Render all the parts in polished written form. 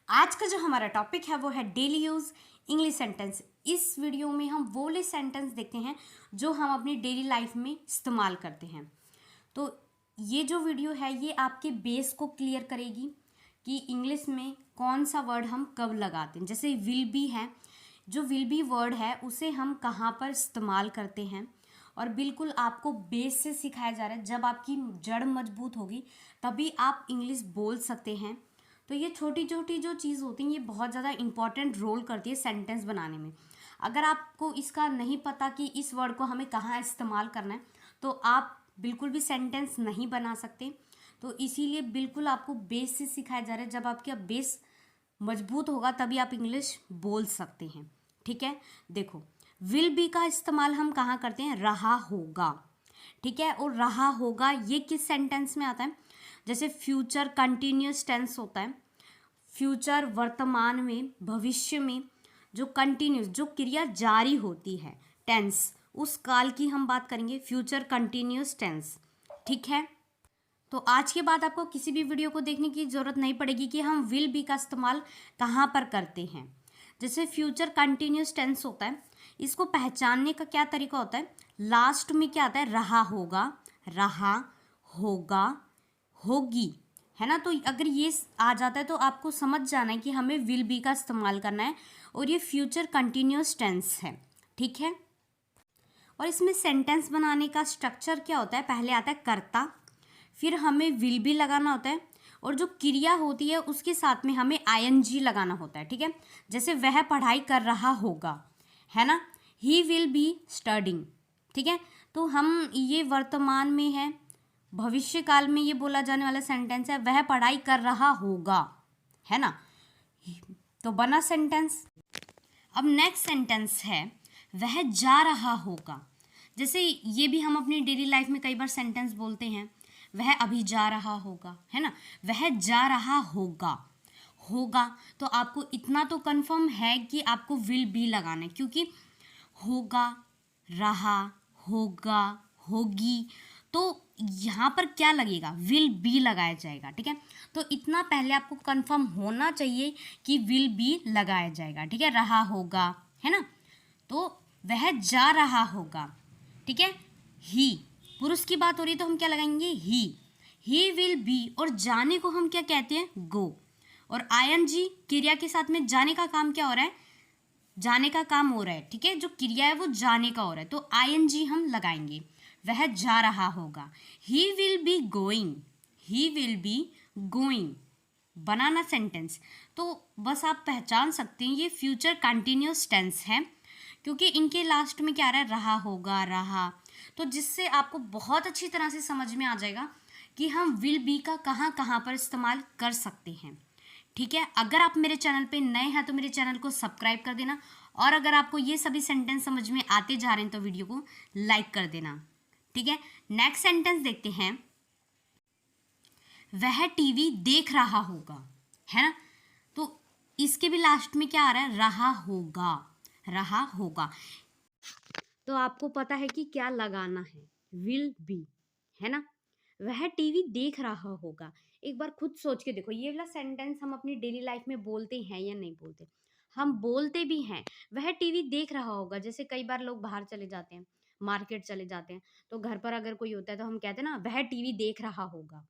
आज का जो हमारा टॉपिक है वो है डेली यूज़ इंग्लिश सेंटेंस। इस वीडियो में हम वो वाले सेंटेंस देखते हैं जो हम अपनी डेली लाइफ में इस्तेमाल करते हैं। तो ये जो वीडियो है ये आपके बेस को क्लियर करेगी कि इंग्लिश में कौन सा वर्ड हम कब लगाते हैं। जैसे विल बी है, जो विल बी वर्ड है उसे हम कहाँ पर इस्तेमाल करते हैं, और बिल्कुल आपको बेस से सिखाया जा रहा है। जब आपकी जड़ मजबूत होगी तभी आप इंग्लिश बोल सकते हैं। तो ये छोटी छोटी जो चीज़ होती हैं ये बहुत ज़्यादा इंपॉर्टेंट रोल करती है सेंटेंस बनाने में। अगर आपको इसका नहीं पता कि इस वर्ड को हमें कहाँ इस्तेमाल करना है तो आप बिल्कुल भी सेंटेंस नहीं बना सकते। तो इसीलिए बिल्कुल आपको बेस से सिखाया जा रहा है। जब आपका बेस मजबूत होगा तभी आप इंग्लिश बोल सकते हैं। ठीक है, देखो विल बी का इस्तेमाल हम कहाँ करते हैं, रहा होगा। ठीक है, और रहा होगा ये किस सेंटेंस में आता है, जैसे फ्यूचर कंटिन्यूस टेंस होता है, फ्यूचर वर्तमान में, भविष्य में जो कंटिन्यूस जो क्रिया जारी होती है टेंस, उस काल की हम बात करेंगे, फ्यूचर कंटिन्यूस टेंस। ठीक है, तो आज के बाद आपको किसी भी वीडियो को देखने की ज़रूरत नहीं पड़ेगी कि हम विल बी का इस्तेमाल कहाँ पर करते हैं। जैसे फ्यूचर कंटिन्यूस टेंस होता है, इसको पहचानने का क्या तरीका होता है, लास्ट में क्या आता है, रहा होगा, रहा होगा, होगी, है ना। तो अगर ये आ जाता है तो आपको समझ जाना है कि हमें विल बी का इस्तेमाल करना है, और ये फ्यूचर कंटिन्यूस टेंस है। ठीक है, और इसमें सेंटेंस बनाने का स्ट्रक्चर क्या होता है, पहले आता है कर्ता, फिर हमें विल बी लगाना होता है, और जो क्रिया होती है उसके साथ में हमें आईएनजी लगाना होता है। ठीक है, जैसे वह पढ़ाई कर रहा होगा, है ना, ही विल बी स्टडिंग। ठीक है, तो हम ये वर्तमान में है, भविष्य काल में ये बोला जाने वाला सेंटेंस है, वह पढ़ाई कर रहा होगा, है ना। तो बना सेंटेंस। अब नेक्स्ट सेंटेंस है वह जा रहा होगा। जैसे ये भी हम अपनी डेली लाइफ में कई बार सेंटेंस बोलते हैं, वह अभी जा रहा होगा, है ना, वह जा रहा होगा। होगा तो आपको इतना तो कंफर्म है कि आपको विल बी लगाना है, क्योंकि होगा, रहा, होगा, होगी, तो यहाँ पर क्या लगेगा, विल बी लगाया जाएगा। ठीक है, तो इतना पहले आपको कंफर्म होना चाहिए कि विल बी लगाया जाएगा। ठीक है, रहा होगा, है ना, तो वह जा रहा होगा। ठीक है, ही, पुरुष की बात हो रही है तो हम क्या लगाएंगे, ही विल बी, और जाने को हम क्या कहते हैं, गो, और आईएनजी क्रिया के साथ में जाने का काम क्या हो रहा है, जाने का काम हो रहा है। ठीक है, जो क्रिया है वो जाने का हो रहा है, तो आईएनजी हम लगाएंगे, वह जा रहा होगा। He will be going, he will be going, banana sentence. तो बस आप पहचान सकते हैं ये फ्यूचर कंटिन्यूस टेंस है, क्योंकि इनके लास्ट में क्या आ रहा होगा, रहा, तो जिससे आपको बहुत अच्छी तरह से समझ में आ जाएगा कि हम विल बी का कहाँ कहाँ पर इस्तेमाल कर सकते हैं। ठीक है, अगर आप मेरे चैनल पे नए हैं तो मेरे चैनल को सब्सक्राइब कर देना, और अगर आपको ये सभी सेंटेंस समझ में आते जा रहे हैं तो वीडियो को लाइक कर देना। ठीक है, नेक्स्ट सेंटेंस देखते हैं, वह टीवी देख रहा होगा, है ना, तो इसके भी लास्ट में क्या आ रहा है, रहा होगा, रहा होगा। तो आपको पता है कि क्या लगाना है, विल बी, है ना, वह टीवी देख रहा होगा। एक बार खुद सोच के देखो, ये वाला सेंटेंस हम अपनी डेली लाइफ में बोलते हैं या नहीं बोलते, हम बोलते भी हैं, वह टीवी देख रहा होगा। जैसे कई बार लोग बाहर चले जाते हैं, मार्केट चले जाते हैं, तो घर पर अगर कोई होता है तो हम कहते हैं ना, वह टीवी देख रहा होगा,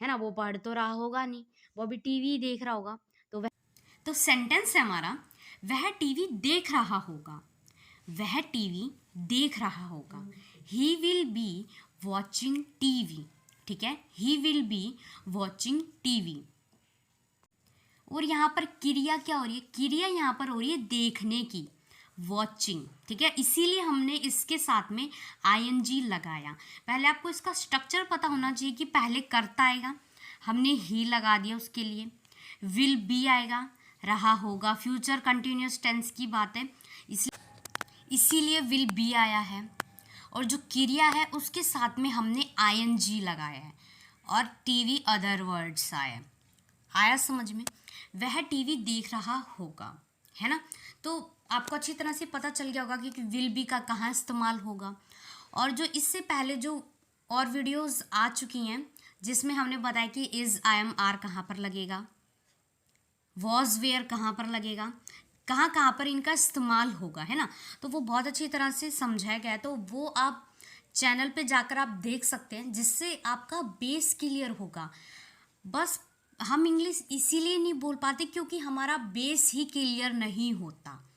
है ना, वो पढ़ तो रहा होगा नहीं, वो भी टीवी देख रहा होगा। तो वह, तो सेंटेंस है हमारा, वह टीवी देख रहा होगा, वह टीवी देख रहा होगा, he will be watching TV. ठीक है, he will be watching TV, और यहाँ पर क्रिया क्या हो रही है, क्रिया यहाँ पर हो रही है देखने की, वॉचिंग। ठीक है, इसीलिए हमने इसके साथ में आईएनजी लगाया। पहले आपको इसका स्ट्रक्चर पता होना चाहिए कि पहले कर्ता आएगा, हमने ही लगा दिया उसके लिए, विल बी आएगा, रहा होगा, फ्यूचर कंटिन्यूस टेंस की बात है इसीलिए विल बी आया है, और जो क्रिया है उसके साथ में हमने आईएनजी लगाया है, और टीवी अदर वर्ड्स आया समझ में, वह टीवी देख रहा होगा, है ना। तो आपको अच्छी तरह से पता चल गया होगा कि विल बी का कहाँ इस्तेमाल होगा। और जो इससे पहले जो और वीडियोस आ चुकी हैं जिसमें हमने बताया कि इज़, आई एम, आर कहाँ पर लगेगा, वॉज वेयर कहाँ पर लगेगा, कहाँ कहाँ पर इनका इस्तेमाल होगा, है ना। तो वो बहुत अच्छी तरह से समझाया गया है, तो वो आप चैनल पे जाकर आप देख सकते हैं, जिससे आपका बेस क्लियर होगा। बस हम इंग्लिश इसीलिए नहीं बोल पाते क्योंकि हमारा बेस ही क्लियर नहीं होता।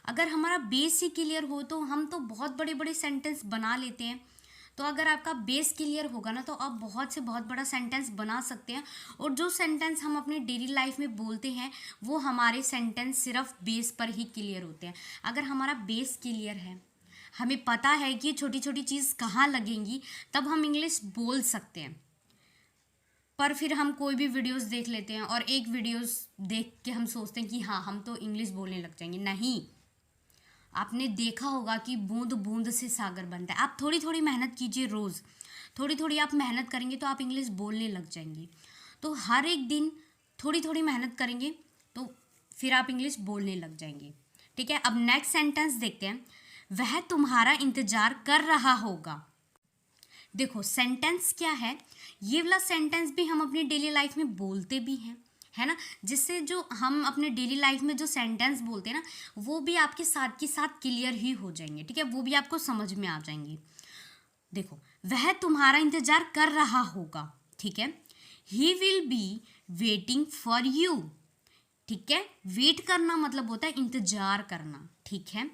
अगर हमारा बेस ही क्लियर हो तो हम तो बहुत बड़े बड़े सेंटेंस बना लेते हैं। तो अगर आपका बेस क्लियर होगा ना तो आप बहुत से बहुत बड़ा सेंटेंस बना सकते हैं। और जो सेंटेंस हम अपने डेली लाइफ में बोलते हैं वो हमारे सेंटेंस सिर्फ बेस पर ही क्लियर होते हैं। अगर हमारा बेस क्लियर है, हमें पता है कि छोटी छोटी चीज़ कहाँ लगेंगी, तब हम इंग्लिश बोल सकते हैं। पर फिर हम कोई भी वीडियोस देख लेते हैं और एक वीडियोस देख के हम सोचते हैं कि हाँ हम तो इंग्लिश बोलने लग जाएंगे। नहीं, आपने देखा होगा कि बूंद बूंद से सागर बनता है। आप थोड़ी थोड़ी मेहनत कीजिए, रोज़ थोड़ी थोड़ी आप मेहनत करेंगे तो आप इंग्लिश बोलने लग जाएंगे। तो हर एक दिन थोड़ी थोड़ी मेहनत करेंगे तो फिर आप इंग्लिश बोलने लग जाएंगे। ठीक है, अब नेक्स्ट सेंटेंस देखते हैं। वह तुम्हारा इंतजार कर रहा होगा। देखो सेंटेंस क्या है, ये वाला सेंटेंस भी हम अपनी डेली लाइफ में बोलते भी हैं, है ना। जिससे जो हम अपने डेली लाइफ में जो सेंटेंस बोलते हैं ना, वो भी आपके साथ के साथ क्लियर ही हो जाएंगे। ठीक है, वो भी आपको समझ में आ जाएंगे। देखो, वह तुम्हारा इंतजार कर रहा होगा। ठीक है, he will be waiting for you. ठीक है, वेट करना मतलब होता है इंतजार करना। ठीक है,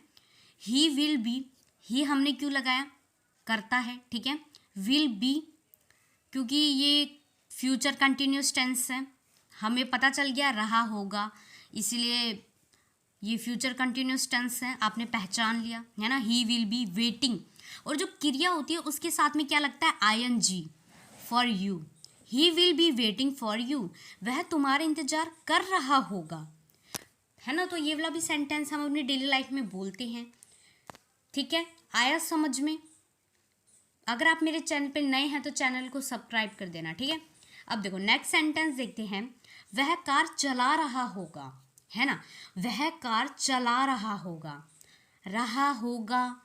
ही विल बी, ही हमने क्यों लगाया, करता है। ठीक है, विल बी क्योंकि ये फ्यूचर कंटिन्यूस टेंस है, हमें पता चल गया रहा होगा, इसीलिए ये फ्यूचर कंटिन्यूस टेंस है, आपने पहचान लिया, है ना। ही विल बी वेटिंग, और जो क्रिया होती है उसके साथ में क्या लगता है, ING, for you. He will be waiting for you, वह तुम्हारा इंतजार कर रहा होगा, है ना। तो ये वाला भी सेंटेंस हम अपनी डेली लाइफ में बोलते हैं। ठीक है, आया समझ में। अगर आप मेरे चैनल पे नए हैं तो चैनल को सब्सक्राइब कर देना। ठीक है, अब देखो नेक्स्ट सेंटेंस देखते हैं। वह कार चला रहा होगा, है ना। वह कार चला रहा होगा।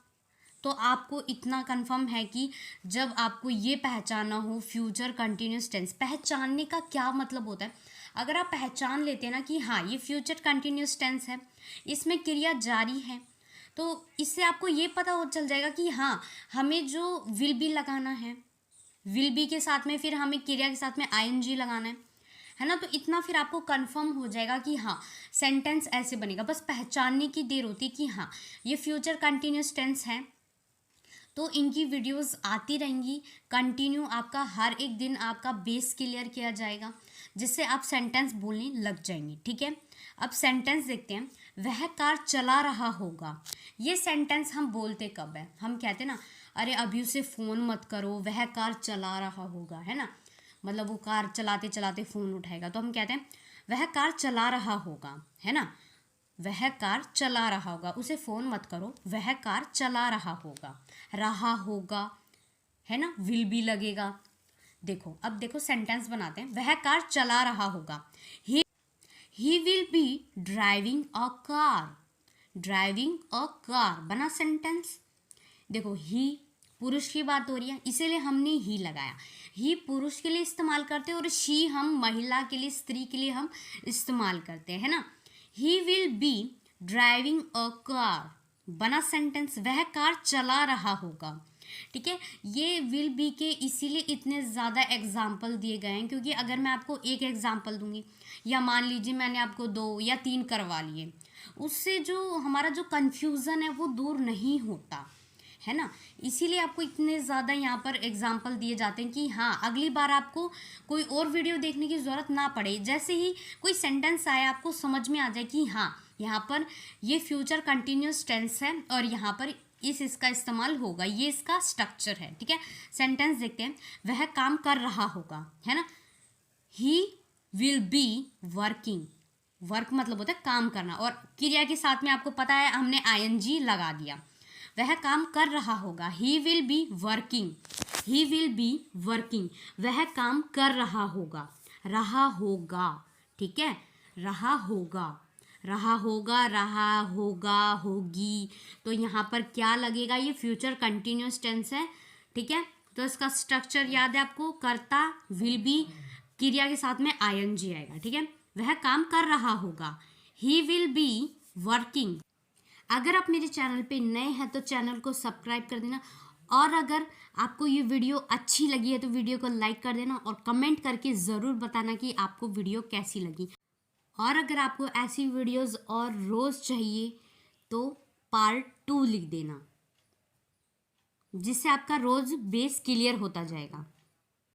तो आपको इतना कंफर्म है कि जब आपको ये पहचानना हो फ्यूचर कंटिन्यूस टेंस, पहचानने का क्या मतलब होता है, अगर आप पहचान लेते हैं ना कि हाँ ये फ्यूचर कंटिन्यूस टेंस है, इसमें क्रिया जारी है, तो इससे आपको ये पता हो चल जाएगा कि हाँ हमें जो विल बी लगाना है, विल बी के साथ में फिर हमें क्रिया के साथ में ING लगाना है ना। तो इतना फिर आपको कंफर्म हो जाएगा कि हाँ सेंटेंस ऐसे बनेगा। बस पहचानने की देर होती है कि हाँ ये फ्यूचर कंटिन्यूस टेंस है। तो इनकी वीडियोस आती रहेंगी कंटिन्यू, आपका हर एक दिन आपका बेस क्लियर किया जाएगा, जिससे आप सेंटेंस बोलने लग जाएंगे। ठीक है, अब सेंटेंस देखते हैं। वह कार चला रहा होगा, ये सेंटेंस हम बोलते कब है, हम कहते हैं ना अरे अभी उसे फ़ोन मत करो, वह कार चला रहा होगा, है ना। मतलब वो कार चलाते चलाते फ़ोन उठाएगा, तो हम कहते हैं वह कार चला रहा होगा, है ना। वह कार चला रहा होगा, उसे फ़ोन मत करो, वह कार चला रहा होगा, है ना। विल भी लगेगा। देखो अब देखो सेंटेंस बनाते हैं। वह कार चला रहा होगा, he will be driving a car बना सेंटेंस। देखो ही पुरुष की बात हो रही है, इसीलिए हमने ही लगाया। ही पुरुष के लिए इस्तेमाल करते हैं और शी हम महिला के लिए, स्त्री के लिए हम इस्तेमाल करते हैं, है ना। He will be driving a car बना सेंटेंस, वह कार चला रहा होगा। ठीक है, ये विल बी के इसीलिए इतने ज़्यादा एग्जाम्पल दिए गए हैं, क्योंकि अगर मैं आपको एक एग्जाम्पल दूंगी या मान लीजिए मैंने आपको 2 या 3 करवा लिए, उससे जो हमारा जो कन्फ्यूज़न है वो दूर नहीं होता, है ना। इसीलिए आपको इतने ज़्यादा यहाँ पर एग्जाम्पल दिए जाते हैं कि हाँ अगली बार आपको कोई और वीडियो देखने की ज़रूरत ना पड़े। जैसे ही कोई सेंटेंस आए आपको समझ में आ जाए कि हाँ यहाँ पर ये फ्यूचर कंटिन्यूस टेंस है और यहाँ पर इसका इस्तेमाल होगा, ये इसका स्ट्रक्चर है। ठीक है, सेंटेंस देखते हैं। वह काम कर रहा होगा, है ना। He will be working, work मतलब होता है काम करना, और क्रिया के साथ में आपको पता है हमने ING लगा दिया। वह काम कर रहा होगा, ही विल बी वर्किंग, वह काम कर रहा होगा, ठीक है, रहा होगा, होगी, तो यहाँ पर क्या लगेगा, ये फ्यूचर कंटिन्यूस टेंस है। ठीक है, तो इसका स्ट्रक्चर याद है आपको, कर्ता विल बी, क्रिया के साथ में ING आएगा। ठीक है, वह काम कर रहा होगा। He will be working. अगर आप मेरे चैनल पे नए हैं तो चैनल को सब्सक्राइब कर देना, और अगर आपको ये वीडियो अच्छी लगी है तो वीडियो को लाइक कर देना और कमेंट करके ज़रूर बताना कि आपको वीडियो कैसी लगी। और अगर आपको ऐसी वीडियोस और रोज़ चाहिए तो पार्ट 2 लिख देना, जिससे आपका रोज़ बेस क्लियर होता जाएगा।